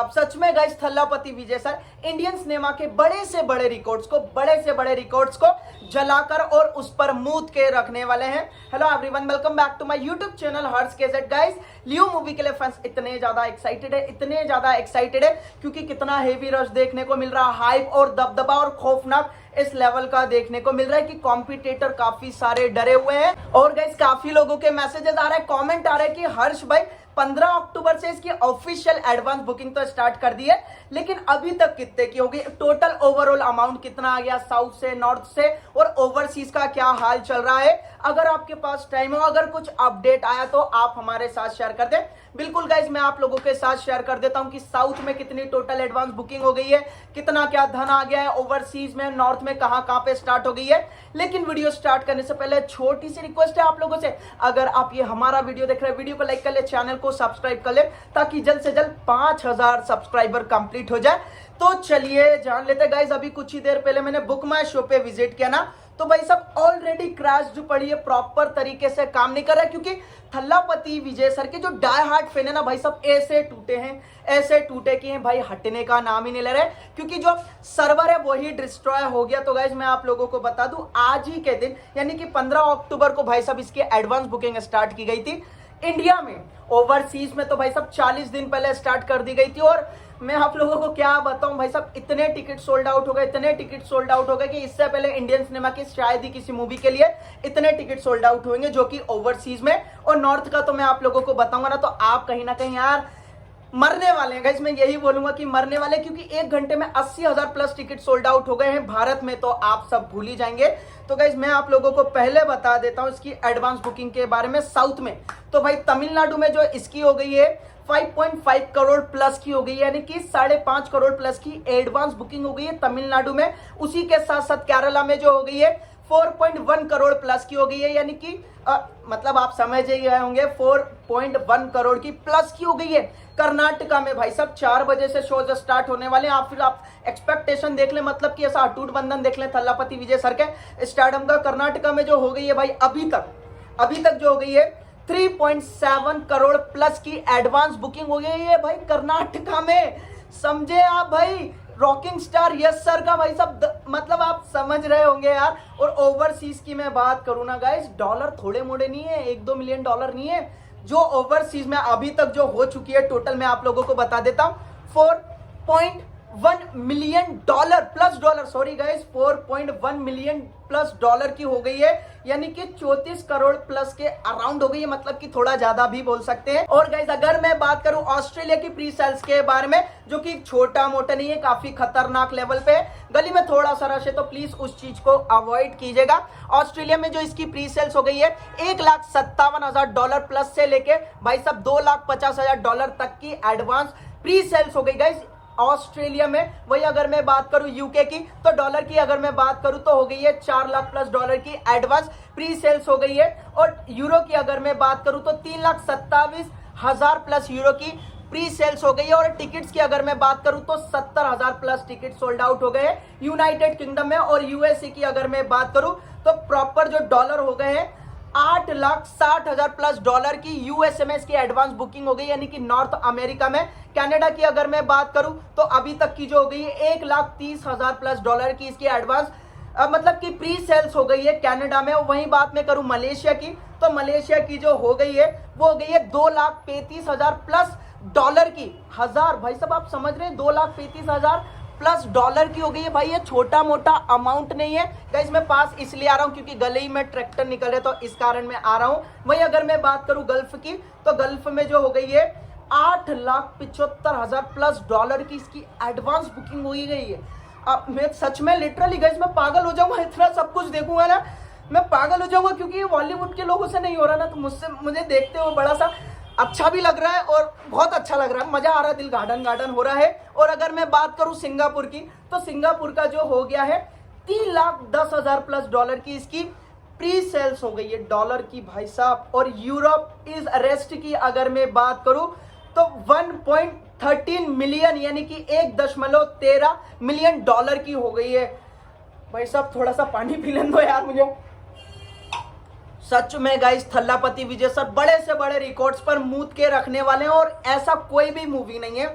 आप। सच में गाइस थल्लापति विजय sir Indian cinema के बड़े से बड़े रिकॉर्ड्स को जलाकर और उस पर मूत के रखने वाले हैं। Hello everyone, welcome back to my YouTube channel Harsh KZ. Guys Leo movie के लिए फैंस इतने ज्यादा एक्साइटेड है क्योंकि कितना हेवी रश देखने को मिल रहा है, हाइप और दबदबा और खौफनाक इस लेवल का देखने को मिल रहा है कि कॉम्पिटिटर काफी सारे डरे हुए हैं। और गाइस काफी लोगों के मैसेजेस आ रहे हैं, कमेंट आ रहे हैं कि हर्ष भाई 15 अक्टूबर से इसकी ऑफिशियल एडवांस बुकिंग तो स्टार्ट कर दी है, लेकिन अभी तक कितने की होगी, टोटल ओवरऑल अमाउंट कितना आ गया साउथ से, नॉर्थ से और ओवरसीज का क्या हाल चल रहा है। अगर आपके पास टाइम हो, अगर कुछ अपडेट आया तो आप हमारे साथ शेयर कर दें। बिल्कुल गाइज मैं आप लोगों के साथ शेयर कर देता हूं कि साउथ में कितनी टोटल एडवांस बुकिंग हो गई है, कितना क्या धन आ गया है, ओवरसीज में नॉर्थ में कहां पे स्टार्ट हो गई है। लेकिन वीडियो स्टार्ट करने से पहले छोटी सी रिक्वेस्ट है आप लोगों से, अगर आप ये हमारा वीडियो देख रहे हैं, वीडियो को लाइक कर ले, चैनल को सब्सक्राइब कर ले ताकि जल्द से जल्द 5000 सब्सक्राइबर कंप्लीट हो जाए। तो चलिए जान लेते गाइज। अभी कुछ ही देर पहले मैंने बुक माई शो पे विजिट किया ना, तो भाई सब ऑलरेडी क्रैश जो पड़ी है, प्रॉपर तरीके से काम नहीं कर रहा है क्योंकि थल्लापति विजय सर के जो डाई हार्ट फैन है ना भाई सब ऐसे टूटे कि हैं भाई, हटने का नाम ही नहीं ले रहे क्योंकि जो सर्वर है वही डिस्ट्रॉय हो गया। तो गाइज मैं आप लोगों को बता दूं आज ही के दिन यानी कि 15 अक्टूबर को भाई साहब इसकी एडवांस बुकिंग स्टार्ट की गई थी इंडिया में। ओवरसीज में तो भाई साहब 40 दिन पहले स्टार्ट कर दी गई थी। और मैं आप लोगों को क्या बताऊं भाई साहब, इतने टिकट सोल्ड आउट हो गए कि इससे पहले इंडियन सिनेमा की शायद ही किसी मूवी के लिए इतने टिकट सोल्ड आउट होंगे जो कि ओवरसीज में। और नॉर्थ का तो मैं आप लोगों को बताऊंगा ना तो आप कहीं ना कहीं यार मरने वाले हैं। गाइस मैं यही बोलूंगा कि मरने वाले, क्योंकि एक घंटे में 80,000 प्लस टिकट सोल्ड आउट हो गए हैं भारत में, तो आप सब भूल ही जाएंगे। तो गाइस मैं आप लोगों को पहले बता देता हूं इसकी एडवांस बुकिंग के बारे में। साउथ में तो भाई तमिलनाडु में जो इसकी हो गई है 5.5 करोड़ प्लस की हो गई है, यानी कि 5.5 करोड़ प्लस की एडवांस बुकिंग हो गई है तमिलनाडु में। उसी के साथ साथ केरला में जो हो गई है 4.1 करोड़ प्लस की हो गई है, यानी कि मतलब आप समझ ही गए होंगे 4.1 करोड़ की प्लस की हो गई है। कर्नाटका में भाई साहब 4 बजे से शोज स्टार्ट होने वाले हैं। आप एक्सपेक्टेशन देख ले, मतलब कि ऐसा अटूट बंधन देख ले थल्लापति विजय सर के स्टारडम का। कर्नाटका में जो हो गई है भाई अभी तक जो हो गई है 3.7 करोड़ प्लस की एडवांस बुकिंग हो गई है भाई कर्नाटका में। समझे आप भाई, रॉकिंग स्टार यस सर का भाई साहब, मतलब आप समझ रहे होंगे यार। और ओवरसीज की मैं बात करूं ना गाइस, डॉलर थोड़े मोड़े नहीं है, 1-2 मिलियन डॉलर नहीं है जो ओवरसीज में अभी तक जो हो चुकी है। टोटल मैं आप लोगों को बता देता हूं 4.1 million dollar plus dollar, sorry guys 4.1 million plus dollar की हो गई है, यानी कि 34 करोड़ प्लस के अराउंड हो गई है, मतलब कि थोड़ा ज्यादा भी बोल सकते हैं। और गाइस अगर मैं बात करूं ऑस्ट्रेलिया की प्री सेल्स के बारे में, जो कि छोटा मोटा नहीं है, काफी खतरनाक लेवल पे है, गली में थोड़ा सा रश है तो प्लीज उस चीज को अवॉइड कीजिएगा। ऑस्ट्रेलिया में जो इसकी प्री सेल्स हो गई है $1,57,000 प्लस से लेके भाई साहब $2,50,000 तक की एडवांस प्री सेल्स हो गई गाइस ऑस्ट्रेलिया में। वही अगर मैं बात करूं यूके की, तो डॉलर की अगर मैं बात करूं तो हो गई है 4 लाख प्लस डॉलर की एडवांस प्री सेल्स हो गई है। और यूरो की अगर मैं बात करूं तो 3,27,000 प्लस यूरो की प्री सेल्स हो गई है। और टिकट्स की अगर मैं बात करूं तो 70,000 प्लस टिकट सोल्ड आउट हो गए हैं यूनाइटेड किंगडम में। और यूएसए की अगर मैं बात करूं तो प्रॉपर जो डॉलर हो गए हैं 8,60,000 प्लस डॉलर की यूएसए में इसकी एडवांस बुकिंग हो गई, यानी कि नॉर्थ अमेरिका में। कनाडा की अगर मैं बात करूं तो अभी तक की जो हो गई है 1,30,000 प्लस डॉलर की इसकी एडवांस मतलब कि प्री सेल्स हो गई है कनाडा में। वहीं बात मैं करूं मलेशिया की, तो मलेशिया की जो हो गई है वो हो गई है 2,35,000 प्लस डॉलर की हजार। भाई साहब आप समझ रहे हैं 2,35,000 प्लस डॉलर की हो गई है भाई, ये छोटा मोटा अमाउंट नहीं है। गाइस मैं पास इसलिए आ रहा हूं क्योंकि गले ही में ट्रैक्टर निकल रहे तो इस कारण मैं आ रहा हूं। वहीं अगर मैं बात करूं गल्फ की, तो गल्फ में जो हो गई है 8,75,000 प्लस डॉलर की इसकी एडवांस बुकिंग हो गई है। अब मैं सच में लिटरली गाइस मैं पागल हो जाऊंगा, इतना सब कुछ देखूंगा ना मैं पागल हो जाऊंगा, क्योंकि बॉलीवुड के लोगों से नहीं हो रहा ना, तो मुझे देखते हुए बड़ा सा अच्छा भी लग रहा है और बहुत अच्छा लग रहा है, मजा आ रहा है, दिल गार्डन हो रहा है। और अगर मैं बात करूं सिंगापुर की, तो सिंगापुर का जो हो गया है 3,10,000 प्लस डॉलर की इसकी प्री सेल्स हो गई है डॉलर की भाई साहब। और यूरोप इज रेस्ट की अगर मैं बात करूं तो 1.13 मिलियन यानी कि 1.13 मिलियन डॉलर की हो गई है। भाई साहब थोड़ा सा पानी पी लें दो यार मुझे। सच में गाइस थल्लापति विजय सर बड़े से बड़े रिकॉर्ड्स पर मूत के रखने वाले हैं। और ऐसा कोई भी मूवी नहीं है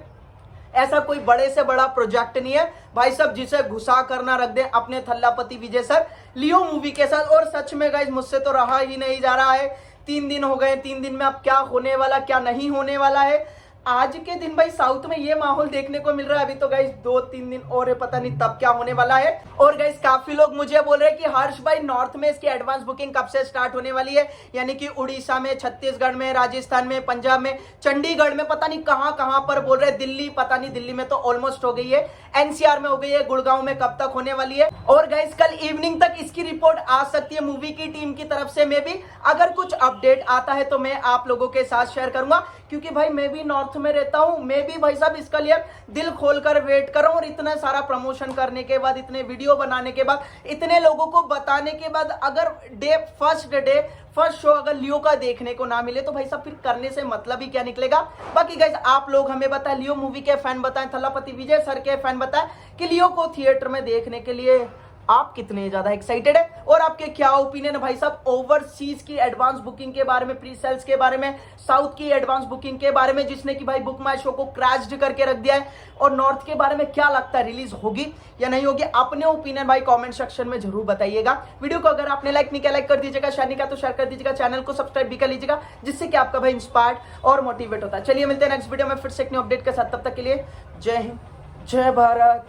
ऐसा कोई बड़े से बड़ा प्रोजेक्ट नहीं है भाई साहब जिसे घुसा करना रख दे अपने थल्लापति विजय सर लियो मूवी के साथ। और सच में गाइस मुझसे तो रहा ही नहीं जा रहा है, 3 दिन हो गए, 3 दिन में अब क्या होने वाला क्या नहीं होने वाला है। आज के दिन भाई साउथ में ये माहौल देखने को मिल रहा है। अभी तो गाइस 2-3 दिन और है, पता नहीं तब क्या होने वाला है। और गाइस काफी लोग मुझे बोल रहे हैं कि हर्ष भाई नॉर्थ में इसकी एडवांस बुकिंग कब से स्टार्ट होने वाली है, यानी कि उड़ीसा में, छत्तीसगढ़ में, राजस्थान में, पंजाब में, चंडीगढ़ में, पता नहीं कहां पर बोल रहे हैं। दिल्ली, पता नहीं, दिल्ली में तो ऑलमोस्ट हो गई है, एनसीआर में हो गई है, गुड़गांव में कब तक होने वाली है। और गाइस कल इवनिंग तक इसकी रिपोर्ट आ सकती है मूवी की टीम की तरफ से। मैं भी अगर कुछ अपडेट आता है तो मैं आप लोगों के साथ शेयर करूंगा, क्योंकि भाई मैं भी नॉर्थ में रहता हूं, मैं भी भाई साहब इसका लिए दिल खोलकर वेट कर रहा हूं। और इतना सारा प्रमोशन करने के बाद, इतने वीडियो बनाने के बाद, इतने लोगों को बताने के बाद, अगर फर्स्ट शो अगर लियो का देखने को ना मिले तो भाई साहब फिर करने से मतलब ही क्या निकलेगा। बाकी गाइस आप लोग हमें बताएं, लियो मूवी के फैन बताएं, थल्लापति विजय सर के फैन बताएं कि लियो को थिएटर में देखने के लिए आप कितने ज्यादा एक्साइटेड है और आपके क्या ओपिनियन है भाई साहब ओवरसीज की एडवांस बुकिंग के बारे में, प्री सेल्स के बारे में, साउथ की एडवांस बुकिंग के बारे में जिसने कि भाई बुक माई शो को क्रैश्ड करके रख दिया है। और नॉर्थ के बारे में क्या लगता है, रिलीज होगी या नहीं होगी? अपने ओपिनियन भाई कमेंट सेक्शन में जरूर बताइएगा। वीडियो को अगर आपने लाइक नहीं किया लाइक कर दीजिएगा, शेयर नहीं किया तो शेयर कर दीजिएगा, चैनल को सब्सक्राइब भी कर लीजिएगा, जिससे कि आपका भाई इंस्पायर्ड और मोटिवेट होता है। चलिए मिलते हैं नेक्स्ट वीडियो में फिर से एक न्यू अपडेट के साथ, तब तक के लिए जय हिंद, जय भारत।